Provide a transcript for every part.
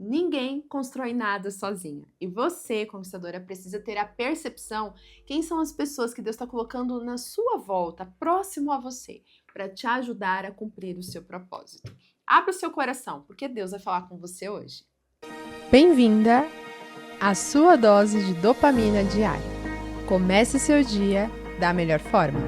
Ninguém constrói nada sozinha. E você, conquistadora, precisa ter a percepção quem são as pessoas que Deus está colocando na sua volta, próximo a você, para te ajudar a cumprir o seu propósito. Abra o seu coração, porque Deus vai falar com você hoje. Bem-vinda à sua dose de dopamina diária. Comece seu dia da melhor forma.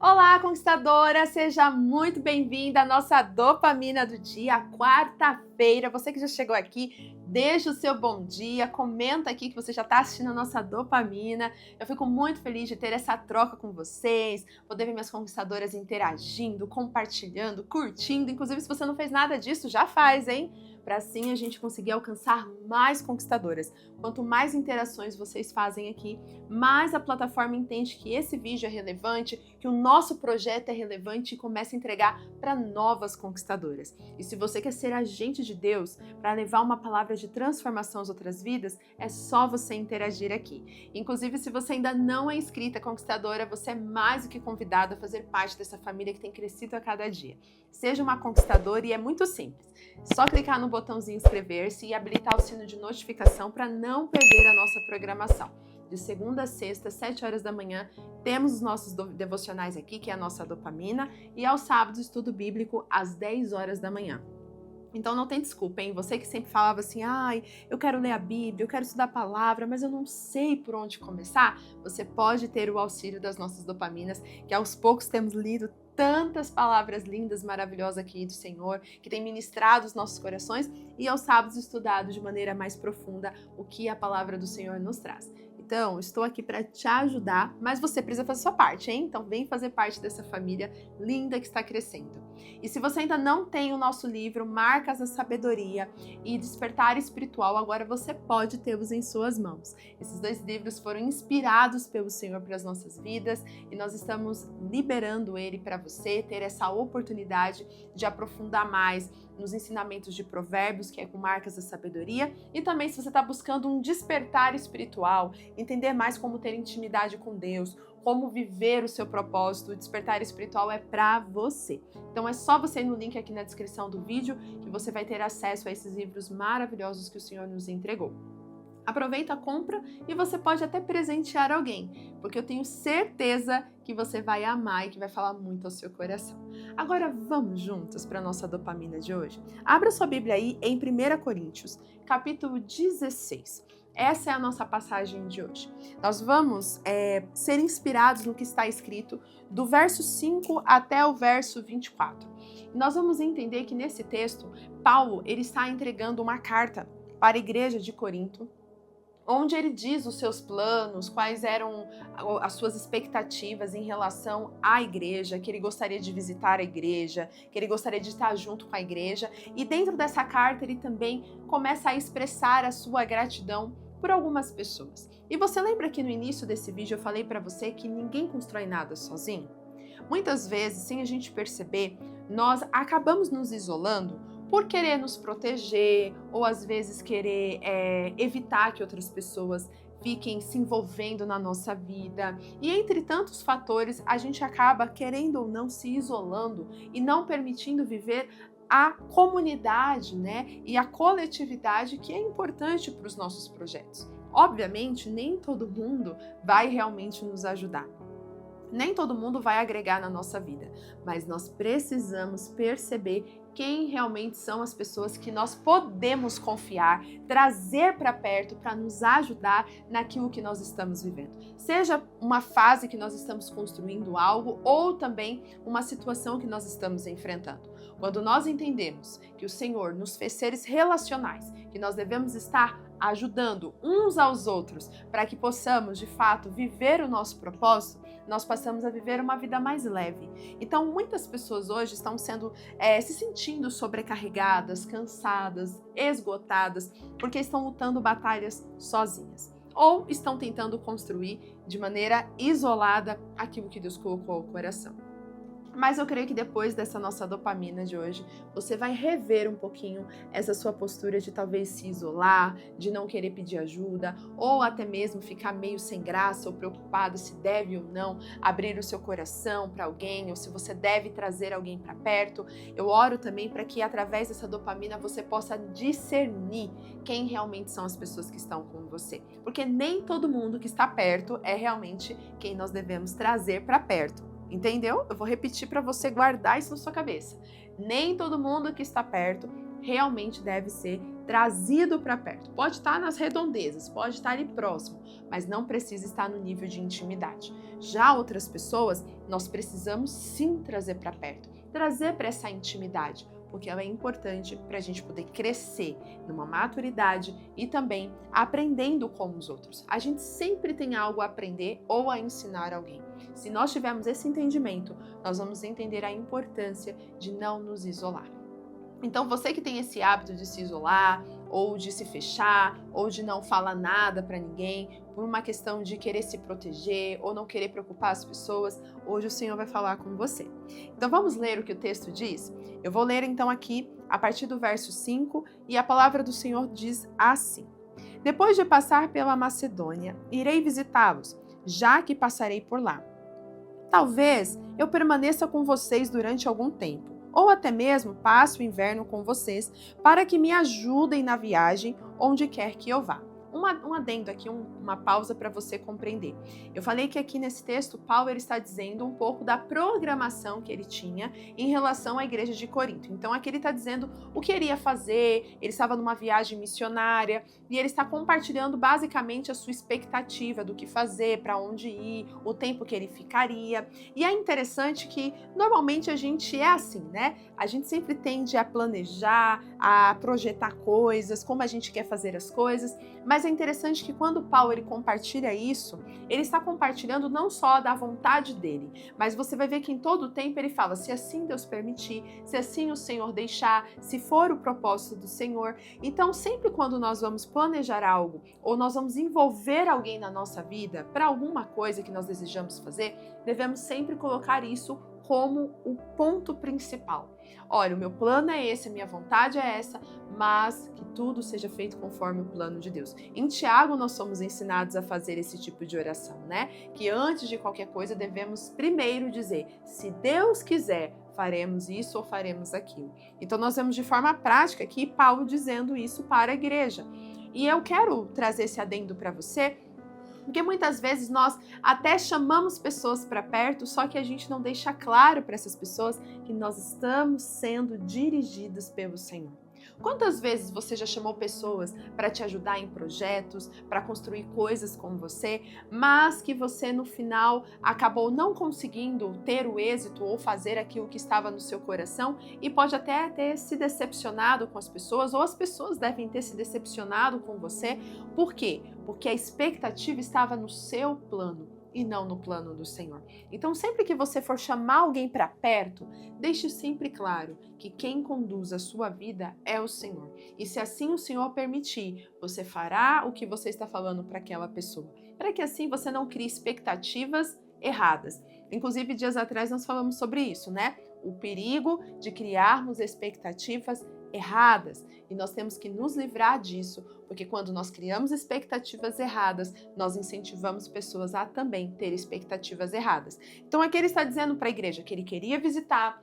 Olá, conquistadora! Seja muito bem-vinda à nossa dopamina do dia, quarta-feira. Você que já chegou aqui, deixa o seu bom dia, comenta aqui que você já está assistindo a nossa dopamina. Eu fico muito feliz de ter essa troca com vocês, poder ver minhas conquistadoras interagindo, compartilhando, curtindo. Inclusive, se você não fez nada disso, já faz, hein? Para assim a gente conseguir alcançar mais conquistadoras. Quanto mais interações vocês fazem aqui, mais a plataforma entende que esse vídeo é relevante, que o nosso projeto é relevante e começa a entregar para novas conquistadoras. E se você quer ser agente de Deus para levar uma palavra de transformação às outras vidas, é só você interagir aqui. Inclusive, se você ainda não é inscrita conquistadora, você é mais do que convidado a fazer parte dessa família que tem crescido a cada dia. Seja uma conquistadora e é muito simples. Só clicar no botãozinho inscrever-se e habilitar o sino de notificação para não perder a nossa programação. De segunda a sexta, 7 horas da manhã, temos os nossos devocionais aqui, que é a nossa dopamina, e aos sábados, estudo bíblico às 10 horas da manhã. Então não tem desculpa, hein? Você que sempre falava assim, eu quero ler a Bíblia, eu quero estudar a palavra, mas eu não sei por onde começar, você pode ter o auxílio das nossas dopaminas, que aos poucos temos lido tantas palavras lindas, maravilhosas aqui do Senhor, que tem ministrado os nossos corações, e aos sábados estudado de maneira mais profunda o que a palavra do Senhor nos traz. Então, estou aqui para te ajudar, mas você precisa fazer a sua parte, hein? Então, vem fazer parte dessa família linda que está crescendo. E se você ainda não tem o nosso livro Marcas da Sabedoria e Despertar Espiritual, agora você pode tê-los em suas mãos. Esses dois livros foram inspirados pelo Senhor para as nossas vidas e nós estamos liberando ele para você ter essa oportunidade de aprofundar mais nos ensinamentos de Provérbios, que é com Marcas da Sabedoria, e também se você está buscando um despertar espiritual, entender mais como ter intimidade com Deus, como viver o seu propósito, o despertar espiritual é para você. Então é só você ir no link aqui na descrição do vídeo que você vai ter acesso a esses livros maravilhosos que o Senhor nos entregou. Aproveita a compra e você pode até presentear alguém, porque eu tenho certeza que você vai amar e que vai falar muito ao seu coração. Agora vamos juntos para a nossa dopamina de hoje? Abra sua Bíblia aí em 1 Coríntios, capítulo 16. Essa é a nossa passagem de hoje. Nós vamos ser inspirados no que está escrito do verso 5 até o verso 24. E nós vamos entender que nesse texto, Paulo ele está entregando uma carta para a igreja de Corinto, onde ele diz os seus planos, quais eram as suas expectativas em relação à igreja, que ele gostaria de visitar a igreja, que ele gostaria de estar junto com a igreja. E dentro dessa carta ele também começa a expressar a sua gratidão por algumas pessoas. E você lembra que no início desse vídeo eu falei para você que ninguém constrói nada sozinho? Muitas vezes, sem a gente perceber, nós acabamos nos isolando por querer nos proteger ou às vezes querer evitar que outras pessoas fiquem se envolvendo na nossa vida. E entre tantos fatores, a gente acaba, querendo ou não, se isolando e não permitindo viver a comunidade, né? E a coletividade que é importante para os nossos projetos. Obviamente, nem todo mundo vai realmente nos ajudar. Nem todo mundo vai agregar na nossa vida, mas nós precisamos perceber quem realmente são as pessoas que nós podemos confiar, trazer para perto para nos ajudar naquilo que nós estamos vivendo. Seja uma fase que nós estamos construindo algo ou também uma situação que nós estamos enfrentando. Quando nós entendemos que o Senhor nos fez seres relacionais, que nós devemos estar ajudando uns aos outros para que possamos, de fato, viver o nosso propósito, nós passamos a viver uma vida mais leve. Então, muitas pessoas hoje estão se sentindo sobrecarregadas, cansadas, esgotadas, porque estão lutando batalhas sozinhas. Ou estão tentando construir de maneira isolada aquilo que Deus colocou ao coração. Mas eu creio que depois dessa nossa dopamina de hoje, você vai rever um pouquinho essa sua postura de talvez se isolar, de não querer pedir ajuda, ou até mesmo ficar meio sem graça ou preocupado se deve ou não abrir o seu coração para alguém, ou se você deve trazer alguém para perto. Eu oro também para que através dessa dopamina você possa discernir quem realmente são as pessoas que estão com você. Porque nem todo mundo que está perto é realmente quem nós devemos trazer para perto. Entendeu? Eu vou repetir para você guardar isso na sua cabeça. Nem todo mundo que está perto realmente deve ser trazido para perto. Pode estar nas redondezas, pode estar ali próximo, mas não precisa estar no nível de intimidade. Já outras pessoas, nós precisamos sim trazer para perto, trazer para essa intimidade, porque ela é importante para a gente poder crescer numa maturidade e também aprendendo com os outros. A gente sempre tem algo a aprender ou a ensinar alguém. Se nós tivermos esse entendimento, nós vamos entender a importância de não nos isolar. Então, você que tem esse hábito de se isolar, ou de se fechar, ou de não falar nada para ninguém, por uma questão de querer se proteger, ou não querer preocupar as pessoas, hoje o Senhor vai falar com você. Então, vamos ler o que o texto diz? Eu vou ler então aqui, a partir do verso 5, e a palavra do Senhor diz assim: Depois de passar pela Macedônia, irei visitá-los, já que passarei por lá. Talvez eu permaneça com vocês durante algum tempo, ou até mesmo passe o inverno com vocês para que me ajudem na viagem onde quer que eu vá. Um adendo aqui, uma pausa para você compreender. Eu falei que aqui nesse texto, Paulo ele está dizendo um pouco da programação que ele tinha em relação à igreja de Corinto. Então aqui ele está dizendo o que ele ia fazer, ele estava numa viagem missionária e ele está compartilhando basicamente a sua expectativa do que fazer, para onde ir, o tempo que ele ficaria. E é interessante que normalmente a gente é assim, né? A gente sempre tende a planejar, a projetar coisas, como a gente quer fazer as coisas, mas é interessante que quando Paulo ele compartilha isso, ele está compartilhando não só da vontade dele, mas você vai ver que em todo o tempo ele fala, se assim Deus permitir, se assim o Senhor deixar, se for o propósito do Senhor. Então, sempre quando nós vamos planejar algo, ou nós vamos envolver alguém na nossa vida para alguma coisa que nós desejamos fazer, devemos sempre colocar isso como o ponto principal. Olha, o meu plano é esse, a minha vontade é essa, mas que tudo seja feito conforme o plano de Deus. Em Tiago, nós somos ensinados a fazer esse tipo de oração, né? Que antes de qualquer coisa devemos primeiro dizer, se Deus quiser, faremos isso ou faremos aquilo. Então nós vemos de forma prática aqui Paulo dizendo isso para a igreja. E eu quero trazer esse adendo para você, porque muitas vezes nós até chamamos pessoas para perto, só que a gente não deixa claro para essas pessoas que nós estamos sendo dirigidos pelo Senhor. Quantas vezes você já chamou pessoas para te ajudar em projetos, para construir coisas com você, mas que você no final acabou não conseguindo ter o êxito ou fazer aquilo que estava no seu coração e pode até ter se decepcionado com as pessoas ou as pessoas devem ter se decepcionado com você. Por quê? Porque a expectativa estava no seu plano e não no plano do Senhor. Então, sempre que você for chamar alguém para perto, deixe sempre claro que quem conduz a sua vida é o Senhor. E se assim o Senhor permitir, você fará o que você está falando para aquela pessoa, para que assim você não crie expectativas erradas. Inclusive, dias atrás nós falamos sobre isso, né? O perigo de criarmos expectativas erradas, e nós temos que nos livrar disso, porque quando nós criamos expectativas erradas, nós incentivamos pessoas a também ter expectativas erradas. Então aqui ele está dizendo para a igreja que ele queria visitar,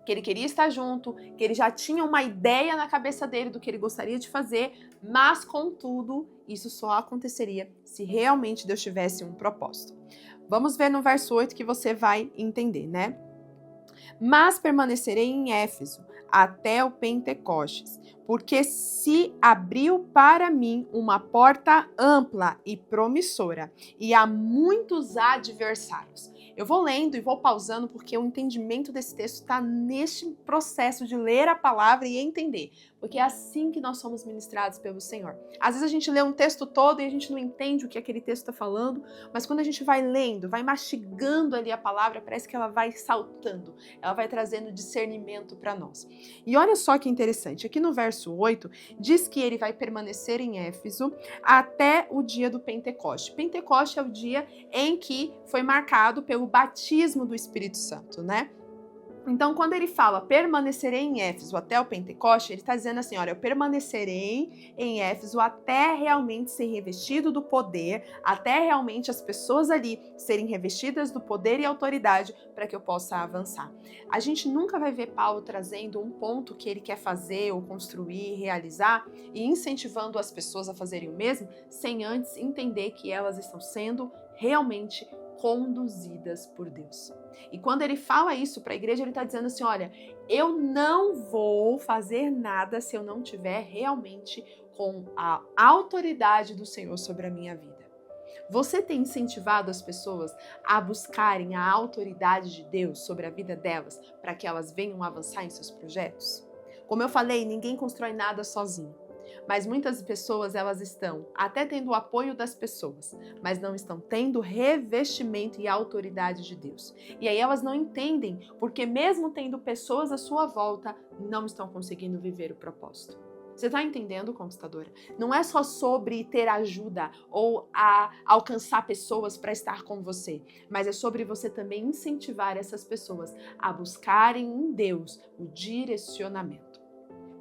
que ele queria estar junto, que ele já tinha uma ideia na cabeça dele do que ele gostaria de fazer, mas contudo, isso só aconteceria se realmente Deus tivesse um propósito. Vamos ver no verso 8 que você vai entender, né? Mas permanecerei em Éfeso até o Pentecostes, porque se abriu para mim uma porta ampla e promissora, e há muitos adversários. Eu vou lendo e vou pausando porque o entendimento desse texto está neste processo de ler a palavra e entender, porque é assim que nós somos ministrados pelo Senhor. Às vezes a gente lê um texto todo e a gente não entende o que aquele texto está falando, mas quando a gente vai lendo, vai mastigando ali a palavra, parece que ela vai saltando, ela vai trazendo discernimento para nós. E olha só que interessante, aqui no verso 8, diz que ele vai permanecer em Éfeso até o dia do Pentecoste. Pentecoste é o dia em que foi marcado pelo batismo do Espírito Santo, né? Então, quando ele fala permanecerei em Éfeso até o Pentecoste, ele está dizendo assim, olha, eu permanecerei em Éfeso até realmente ser revestido do poder, até realmente as pessoas ali serem revestidas do poder e autoridade para que eu possa avançar. A gente nunca vai ver Paulo trazendo um ponto que ele quer fazer ou construir, realizar e incentivando as pessoas a fazerem o mesmo, sem antes entender que elas estão sendo realmente conduzidas por Deus. E quando ele fala isso para a igreja, ele está dizendo assim, olha, eu não vou fazer nada se eu não tiver realmente com a autoridade do Senhor sobre a minha vida. Você tem incentivado as pessoas a buscarem a autoridade de Deus sobre a vida delas para que elas venham avançar em seus projetos? Como eu falei, ninguém constrói nada sozinho. Mas muitas pessoas, elas estão até tendo o apoio das pessoas, mas não estão tendo revestimento e autoridade de Deus. E aí elas não entendem, porque mesmo tendo pessoas à sua volta, não estão conseguindo viver o propósito. Você está entendendo, conquistadora? Não é só sobre ter ajuda ou alcançar pessoas para estar com você, mas é sobre você também incentivar essas pessoas a buscarem em Deus o direcionamento.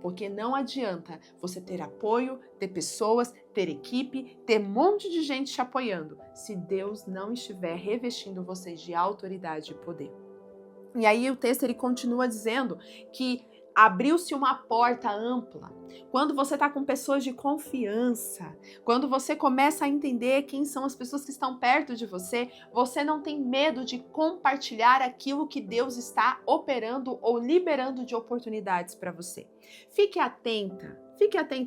Porque não adianta você ter apoio, ter pessoas, ter equipe, ter um monte de gente te apoiando, se Deus não estiver revestindo vocês de autoridade e poder. E aí o texto ele continua dizendo que abriu-se uma porta ampla. Quando você está com pessoas de confiança, quando você começa a entender quem são as pessoas que estão perto de você, você não tem medo de compartilhar aquilo que Deus está operando ou liberando de oportunidades para você. Fique atenta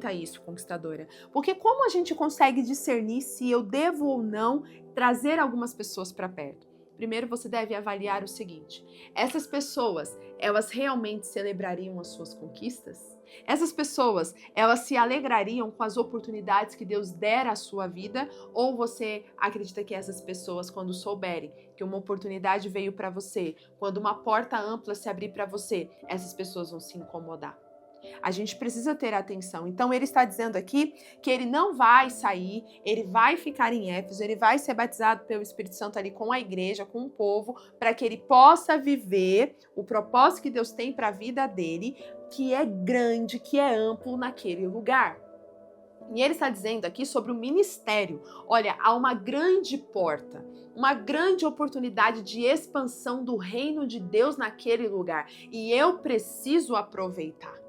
a isso, conquistadora, porque como a gente consegue discernir se eu devo ou não trazer algumas pessoas para perto? Primeiro você deve avaliar o seguinte: essas pessoas, elas realmente celebrariam as suas conquistas? Essas pessoas, elas se alegrariam com as oportunidades que Deus der à sua vida? Ou você acredita que essas pessoas, quando souberem que uma oportunidade veio para você, quando uma porta ampla se abrir para você, essas pessoas vão se incomodar? A gente precisa ter atenção. Então ele está dizendo aqui que ele não vai sair, ele vai ficar em Éfeso, ele vai ser batizado pelo Espírito Santo ali com a igreja, com o povo, para que ele possa viver o propósito que Deus tem para a vida dele, que é grande, que é amplo naquele lugar. E ele está dizendo aqui sobre o ministério. Olha, há uma grande porta, uma grande oportunidade de expansão do reino de Deus naquele lugar. E eu preciso aproveitar.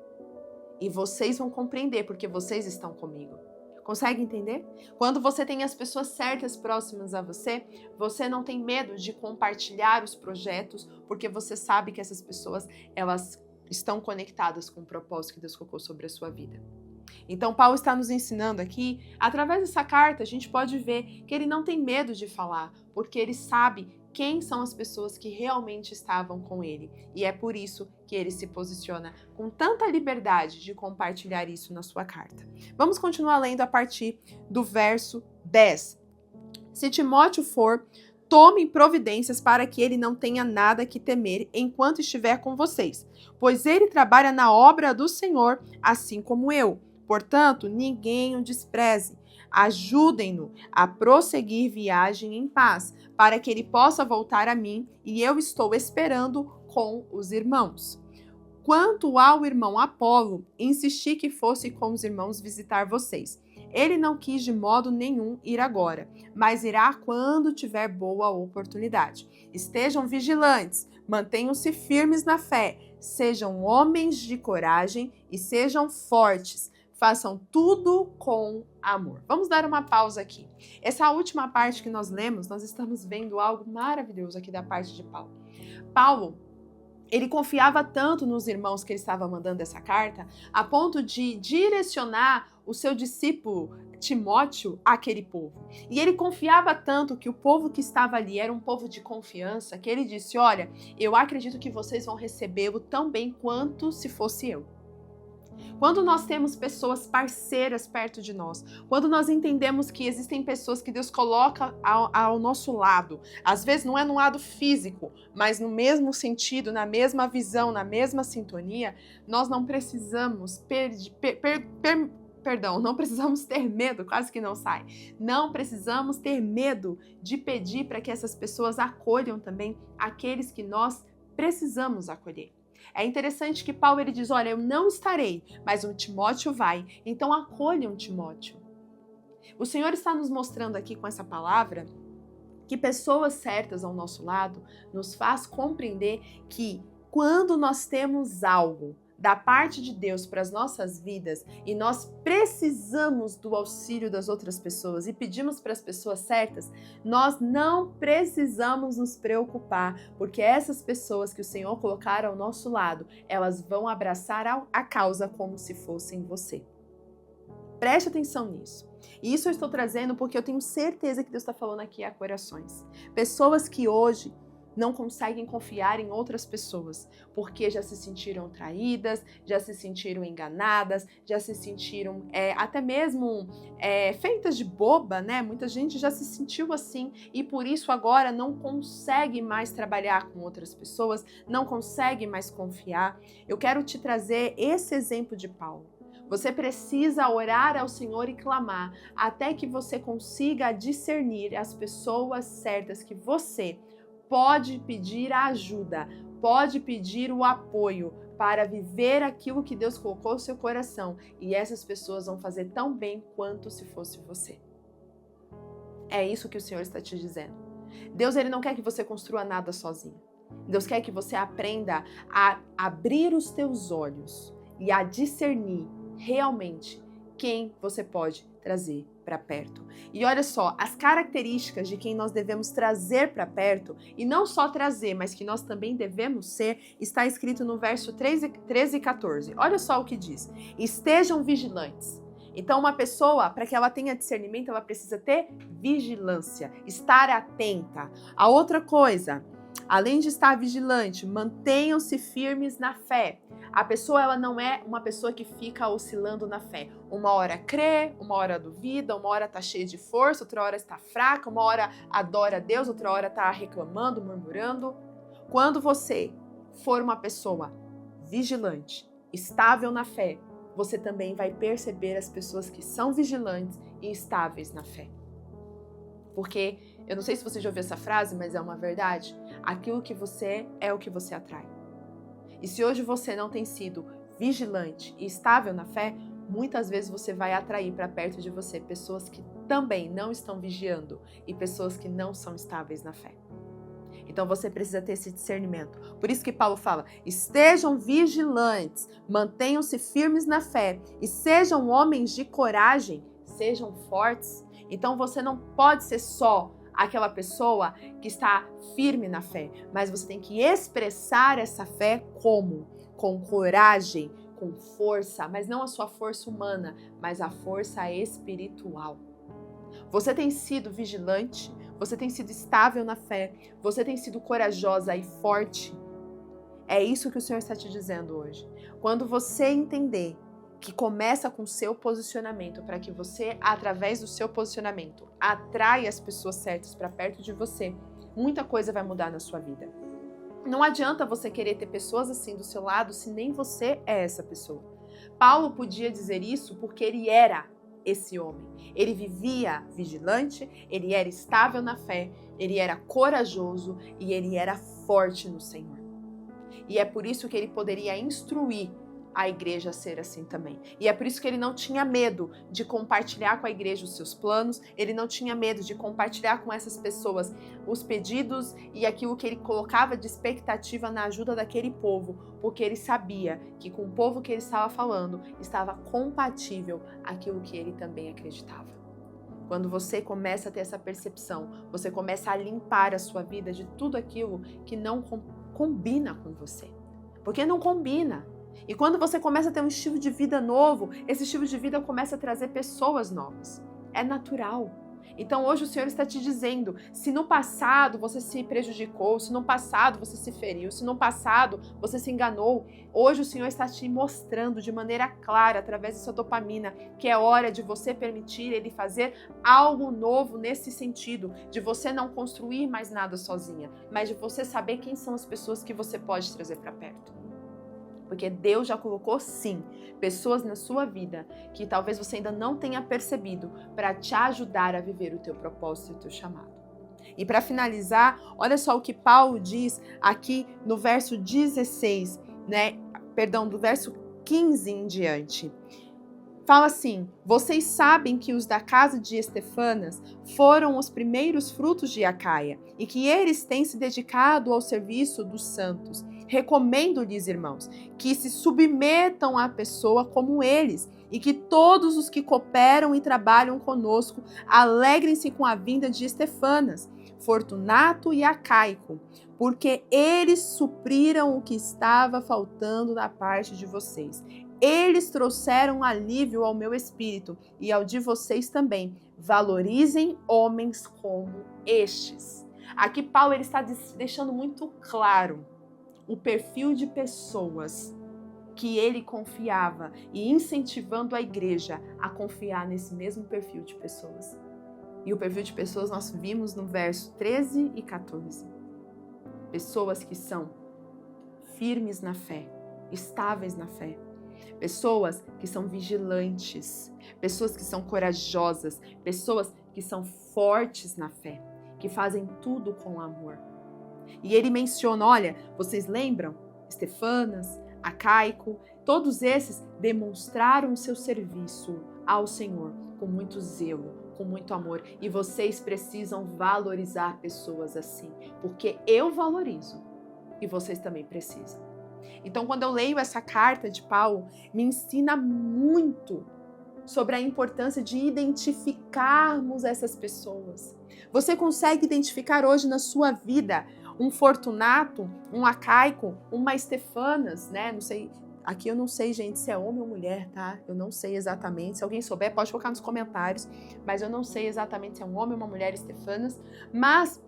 E vocês vão compreender, porque vocês estão comigo. Consegue entender? Quando você tem as pessoas certas próximas a você, você não tem medo de compartilhar os projetos, porque você sabe que essas pessoas, elas estão conectadas com o propósito que Deus colocou sobre a sua vida. Então, Paulo está nos ensinando aqui, através dessa carta, a gente pode ver que ele não tem medo de falar, porque ele sabe quem são as pessoas que realmente estavam com ele. E é por isso que ele se posiciona com tanta liberdade de compartilhar isso na sua carta. Vamos continuar lendo a partir do verso 10. Se Timóteo for, tomem providências para que ele não tenha nada que temer enquanto estiver com vocês, pois ele trabalha na obra do Senhor, assim como eu. Portanto, ninguém o despreze. Ajudem-no a prosseguir viagem em paz, para que ele possa voltar a mim, e eu estou esperando com os irmãos. Quanto ao irmão Apolo, insisti que fosse com os irmãos visitar vocês. Ele não quis de modo nenhum ir agora, mas irá quando tiver boa oportunidade. Estejam vigilantes, mantenham-se firmes na fé, sejam homens de coragem e sejam fortes. Façam tudo com amor. Vamos dar uma pausa aqui. Essa última parte que nós lemos, nós estamos vendo algo maravilhoso aqui da parte de Paulo. Paulo, ele confiava tanto nos irmãos que ele estava mandando essa carta, a ponto de direcionar o seu discípulo Timóteo àquele povo. E ele confiava tanto que o povo que estava ali era um povo de confiança, que ele disse: olha, eu acredito que vocês vão recebê-lo tão bem quanto se fosse eu. Quando nós temos pessoas parceiras perto de nós, quando nós entendemos que existem pessoas que Deus coloca ao nosso lado, às vezes não é no lado físico, mas no mesmo sentido, na mesma visão, na mesma sintonia, nós não precisamos não precisamos ter medo, quase que não sai. Não precisamos ter medo de pedir para que essas pessoas acolham também aqueles que nós precisamos acolher. É interessante que Paulo ele diz, olha, eu não estarei, mas um Timóteo vai, então acolha um Timóteo. O Senhor está nos mostrando aqui com essa palavra que pessoas certas ao nosso lado nos faz compreender que quando nós temos algo da parte de Deus para as nossas vidas e nós precisamos do auxílio das outras pessoas e pedimos para as pessoas certas, nós não precisamos nos preocupar, porque essas pessoas que o Senhor colocar ao nosso lado, elas vão abraçar a causa como se fossem você. Preste atenção nisso. E isso eu estou trazendo porque eu tenho certeza que Deus está falando aqui a corações. Pessoas que hoje não conseguem confiar em outras pessoas, porque já se sentiram traídas, já se sentiram enganadas, já se sentiram até mesmo feitas de boba, né? Muita gente já se sentiu assim e por isso agora não consegue mais trabalhar com outras pessoas, não consegue mais confiar. Eu quero te trazer esse exemplo de Paulo. Você precisa orar ao Senhor e clamar até que você consiga discernir as pessoas certas que você pode pedir a ajuda, pode pedir o apoio para viver aquilo que Deus colocou no seu coração e essas pessoas vão fazer tão bem quanto se fosse você. É isso que o Senhor está te dizendo. Deus ele não quer que você construa nada sozinho. Deus quer que você aprenda a abrir os teus olhos e a discernir realmente quem você pode trazer para perto. E olha só, as características de quem nós devemos trazer para perto, e não só trazer, mas que nós também devemos ser, está escrito no verso 13 e 14. Olha só o que diz. Estejam vigilantes. Então, uma pessoa, para que ela tenha discernimento, ela precisa ter vigilância, estar atenta. A outra coisa, além de estar vigilante, mantenham-se firmes na fé. A pessoa ela não é uma pessoa que fica oscilando na fé. Uma hora crê, uma hora duvida, uma hora está cheia de força, outra hora está fraca, uma hora adora a Deus, outra hora está reclamando, murmurando. Quando você for uma pessoa vigilante, estável na fé, você também vai perceber as pessoas que são vigilantes e estáveis na fé. Porque, eu não sei se você já ouviu essa frase, mas é uma verdade. Aquilo que você é o que você atrai. E se hoje você não tem sido vigilante e estável na fé, muitas vezes você vai atrair para perto de você pessoas que também não estão vigiando e pessoas que não são estáveis na fé. Então você precisa ter esse discernimento. Por isso que Paulo fala, estejam vigilantes, mantenham-se firmes na fé e sejam homens de coragem, sejam fortes. Então você não pode ser só aquela pessoa que está firme na fé, mas você tem que expressar essa fé como? Com coragem, com força, mas não a sua força humana, mas a força espiritual. Você tem sido vigilante, você tem sido estável na fé, você tem sido corajosa e forte. É isso que o Senhor está te dizendo hoje. Quando você entender que começa com o seu posicionamento, para que você, através do seu posicionamento, atraia as pessoas certas para perto de você, muita coisa vai mudar na sua vida. Não adianta você querer ter pessoas assim do seu lado se nem você é essa pessoa. Paulo podia dizer isso porque ele era esse homem. Ele vivia vigilante, ele era estável na fé, ele era corajoso e ele era forte no Senhor. E é por isso que ele poderia instruir a igreja a ser assim também. E é por isso que ele não tinha medo de compartilhar com a igreja os seus planos, ele não tinha medo de compartilhar com essas pessoas os pedidos e aquilo que ele colocava de expectativa na ajuda daquele povo, porque ele sabia que com o povo que ele estava falando, estava compatível aquilo que ele também acreditava. Quando você começa a ter essa percepção, você começa a limpar a sua vida de tudo aquilo que não combina com você. Porque não combina. E quando você começa a ter um estilo de vida novo, esse estilo de vida começa a trazer pessoas novas. É natural. Então hoje o Senhor está te dizendo, se no passado você se prejudicou, se no passado você se feriu, se no passado você se enganou, hoje o Senhor está te mostrando de maneira clara, através dessa dopamina, que é hora de você permitir Ele fazer algo novo nesse sentido, de você não construir mais nada sozinha, mas de você saber quem são as pessoas que você pode trazer para perto. Porque Deus já colocou, sim, pessoas na sua vida que talvez você ainda não tenha percebido para te ajudar a viver o teu propósito e o teu chamado. E para finalizar, olha só o que Paulo diz aqui no verso 16, né? Perdão, do verso 15 em diante. Fala assim: vocês sabem que os da casa de Estefanas foram os primeiros frutos de Acaia e que eles têm se dedicado ao serviço dos santos. Recomendo-lhes, irmãos, que se submetam à pessoa como eles e que todos os que cooperam e trabalham conosco alegrem-se com a vinda de Estefanas, Fortunato e Acaico, porque eles supriram o que estava faltando da parte de vocês. Eles trouxeram alívio ao meu espírito e ao de vocês também. Valorizem homens como estes. Aqui Paulo ele está deixando muito claro o perfil de pessoas que ele confiava e incentivando a igreja a confiar nesse mesmo perfil de pessoas. E o perfil de pessoas nós vimos no verso 13 e 14. Pessoas que são firmes na fé, estáveis na fé. Pessoas que são vigilantes, pessoas que são corajosas, pessoas que são fortes na fé, que fazem tudo com amor. E ele menciona, olha, vocês lembram? Estefanas, Acaico, todos esses demonstraram o seu serviço ao Senhor com muito zelo, com muito amor. E vocês precisam valorizar pessoas assim, porque eu valorizo e vocês também precisam. Então, quando eu leio essa carta de Paulo, me ensina muito sobre a importância de identificarmos essas pessoas. Você consegue identificar hoje na sua vida um Fortunato, um Acaico, uma Estefanas, né? Não sei, aqui eu não sei, gente, se é homem ou mulher, tá? Eu não sei exatamente. Se alguém souber, pode colocar nos comentários. Mas eu não sei exatamente se é um homem ou uma mulher Estefanas. Mas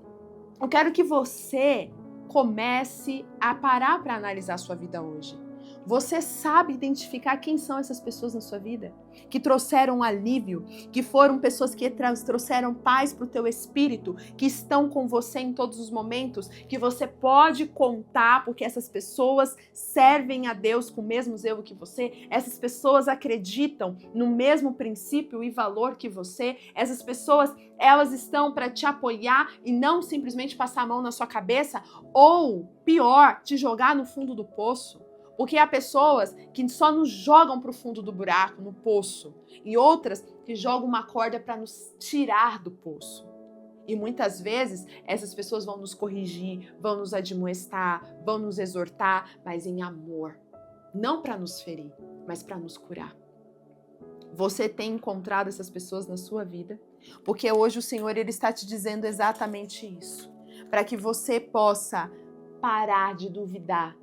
eu quero que você comece a parar para analisar a sua vida hoje. Você sabe identificar quem são essas pessoas na sua vida? Que trouxeram alívio, que foram pessoas que trouxeram paz para o teu espírito, que estão com você em todos os momentos, que você pode contar porque essas pessoas servem a Deus com o mesmo zelo que você, essas pessoas acreditam no mesmo princípio e valor que você, essas pessoas, elas estão para te apoiar e não simplesmente passar a mão na sua cabeça ou, pior, te jogar no fundo do poço. Porque há pessoas que só nos jogam para o fundo do buraco, no poço, e outras que jogam uma corda para nos tirar do poço. E muitas vezes essas pessoas vão nos corrigir, vão nos admoestar, vão nos exortar, mas em amor. Não para nos ferir, mas para nos curar. Você tem encontrado essas pessoas na sua vida? Porque hoje o Senhor ele está te dizendo exatamente isso. Para que você possa parar de duvidar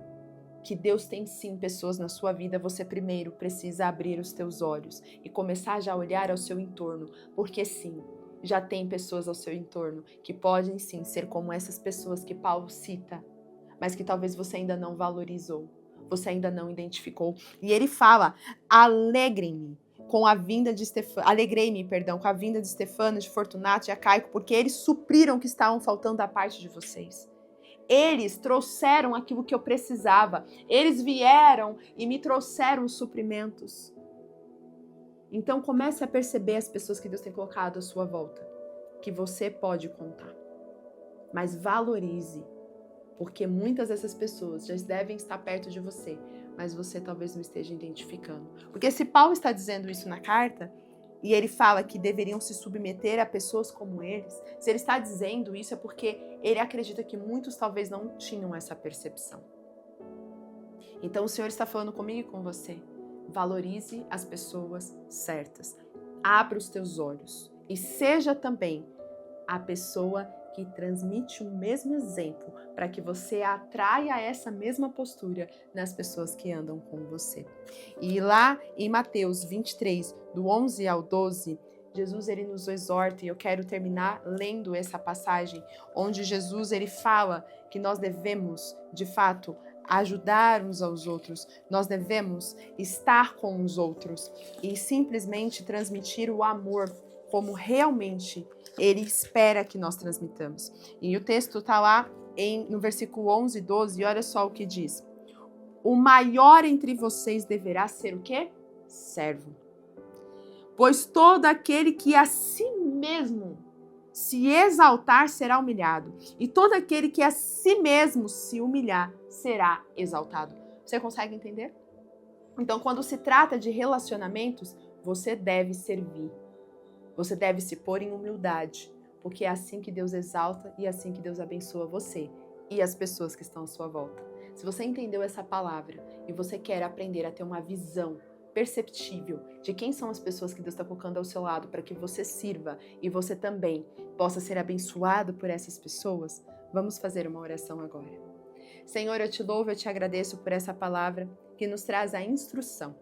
que Deus tem sim pessoas na sua vida, você primeiro precisa abrir os teus olhos e começar já a olhar ao seu entorno, porque sim, já tem pessoas ao seu entorno que podem sim ser como essas pessoas que Paulo cita, mas que talvez você ainda não valorizou, você ainda não identificou. E ele fala: alegrei-me com a vinda de com a vinda de Estefanas, de Fortunato e Acaico, porque eles supriram o que estavam faltando da parte de vocês. Eles trouxeram aquilo que eu precisava. Eles vieram e me trouxeram os suprimentos. Então comece a perceber as pessoas que Deus tem colocado à sua volta, que você pode contar. Mas valorize, porque muitas dessas pessoas já devem estar perto de você, mas você talvez não esteja identificando. Porque se Paulo está dizendo isso na carta, e ele fala que deveriam se submeter a pessoas como eles, se ele está dizendo isso é porque ele acredita que muitos talvez não tinham essa percepção. Então o Senhor está falando comigo e com você. Valorize as pessoas certas. Abra os teus olhos e seja também a pessoa que transmite o mesmo exemplo para que você atraia essa mesma postura nas pessoas que andam com você. E lá em Mateus 23, do 11 ao 12, Jesus ele nos exorta, e eu quero terminar lendo essa passagem, onde Jesus ele fala que nós devemos, de fato, ajudar uns aos outros, nós devemos estar com os outros e simplesmente transmitir o amor como realmente ele espera que nós transmitamos. E o texto está lá no versículo 11 e 12, e olha só o que diz. O maior entre vocês deverá ser o quê? Servo. Pois todo aquele que a si mesmo se exaltar será humilhado, e todo aquele que a si mesmo se humilhar será exaltado. Você consegue entender? Então, quando se trata de relacionamentos, você deve servir. Você deve se pôr em humildade, porque é assim que Deus exalta e é assim que Deus abençoa você e as pessoas que estão à sua volta. Se você entendeu essa palavra e você quer aprender a ter uma visão perceptível de quem são as pessoas que Deus está colocando ao seu lado para que você sirva e você também possa ser abençoado por essas pessoas, vamos fazer uma oração agora. Senhor, eu te louvo, eu te agradeço por essa palavra que nos traz a instrução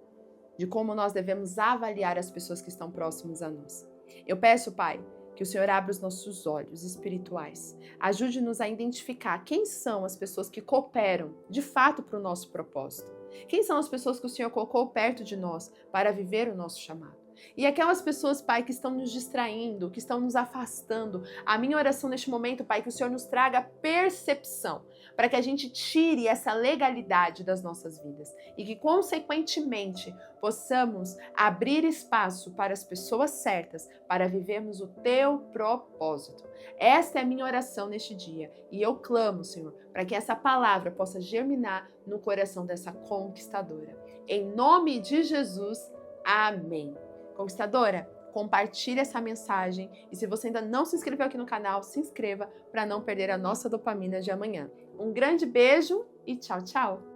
de como nós devemos avaliar as pessoas que estão próximas a nós. Eu peço, Pai, que o Senhor abra os nossos olhos espirituais. Ajude-nos a identificar quem são as pessoas que cooperam de fato para o nosso propósito. Quem são as pessoas que o Senhor colocou perto de nós para viver o nosso chamado? E aquelas pessoas, Pai, que estão nos distraindo, que estão nos afastando. A minha oração neste momento, Pai, que o Senhor nos traga percepção, para que a gente tire essa legalidade das nossas vidas e que, consequentemente, possamos abrir espaço para as pessoas certas, para vivermos o Teu propósito. Esta é a minha oração neste dia e eu clamo, Senhor, para que essa palavra possa germinar no coração dessa conquistadora. Em nome de Jesus, amém. Conquistadora, compartilhe essa mensagem e se você ainda não se inscreveu aqui no canal, se inscreva para não perder a nossa dopamina de amanhã. Um grande beijo e tchau, tchau!